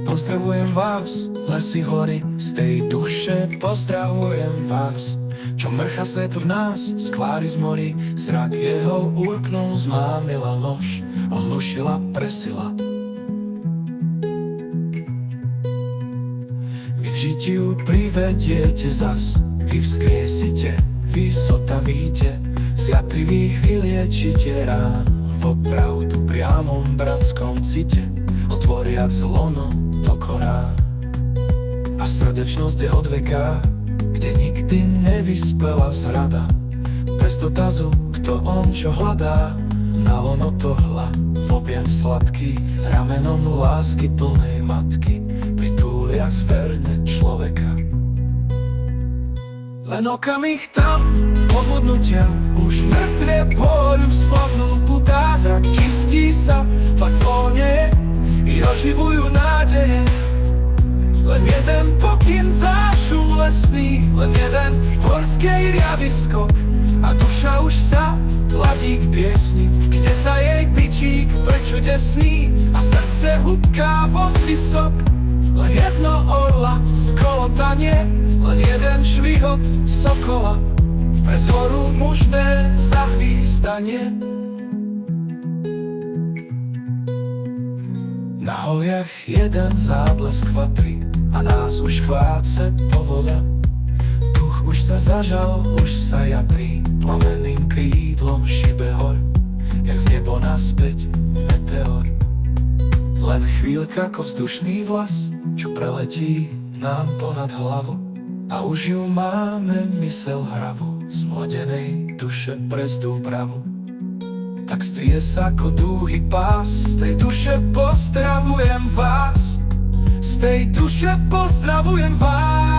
Pozdravujem vás, lesy, hory, z tej duše pozdravujem vás. Čo mrcha svet v nás, skvári z mori, zrak jeho urknul, zmámila lož, ohlušila, presila. Vy v žitiu privediete zas, vy vzkriesite, vy zotavíte, z jatrivých vyliečite rán, v opravdu priamom bratskom cite, otvoriac lono do korán. A srdečnosť je od veka, kde nikdy nevyspela zrada, bez dotazu, kto on čo hľadá, na ono tohla, v objem sladký, ramenom lásky plnej matky, pritúlia zverne človeka. Len okamih tam, pobudnutia, už mŕtve pôjdu slavnú putá, zrak čistí sa, tlak voľne i oživujú nádeje. Len jeden pokyn, zášum lesný, len jeden horskej riavy skok, a duša už sa ladí k piesni, kde sa jej bičík prečudesný, a srdce hubká voz vysok. Len jedno orla skolotanie, len jeden švihot sokola, pre zhoru mužné zahvízdanie. Na holiach jeden záblesk vatry, a nás už chváce povoľa. Duch už sa zažal, už sa jatrí, plameným krídlom šibe hor, jak v nebo naspäť meteor. Len chvíľka ako vzdušný vlas, čo preletí nám ponad hlavu, a už ju máme mysel hravu, z mladenej duše prezdú pravu. Tak strie sa ako dúhy pás, z tej duše pozdravujem vás, z tej duše pozdravujem vás.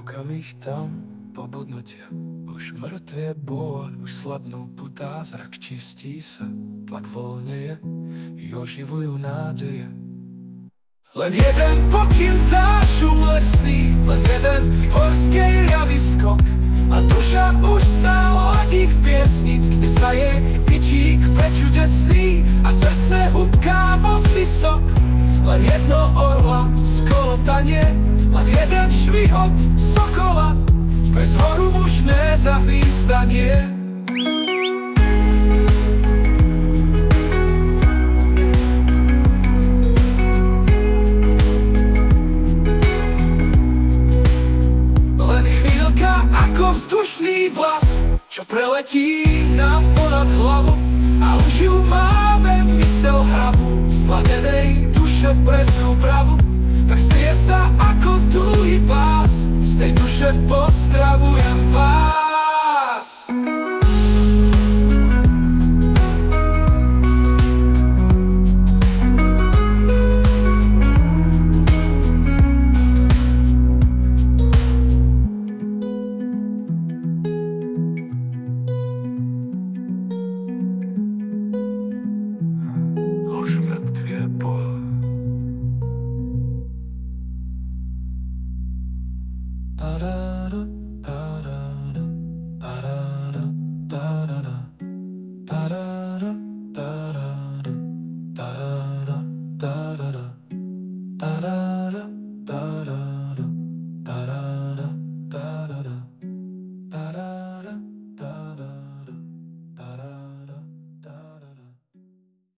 Okamih tam, pobudnutia, už mŕtve bôľ, už slabnú putá, zrak čistí sa, tlak voľneje, i oživujú nádeje. Len jeden pokyn, zášum lesný, len jeden horskej riavy skok, a duša už sa ladí k piesni, kde sa jej bičík prečudesný, a srdce hubká voz vysok. Len jedno orla skolotanie, len jeden švihot sokola, pre zhoru mužné zahvízdanie. Len chvíľka ako vzdušný vlas, čo preletí nám ponad hlavu, a už ju máme mysel hravu, z mladenej duše prezdú pravu. Tak strie sa ako dlhý pás, z tej duše pozdravujem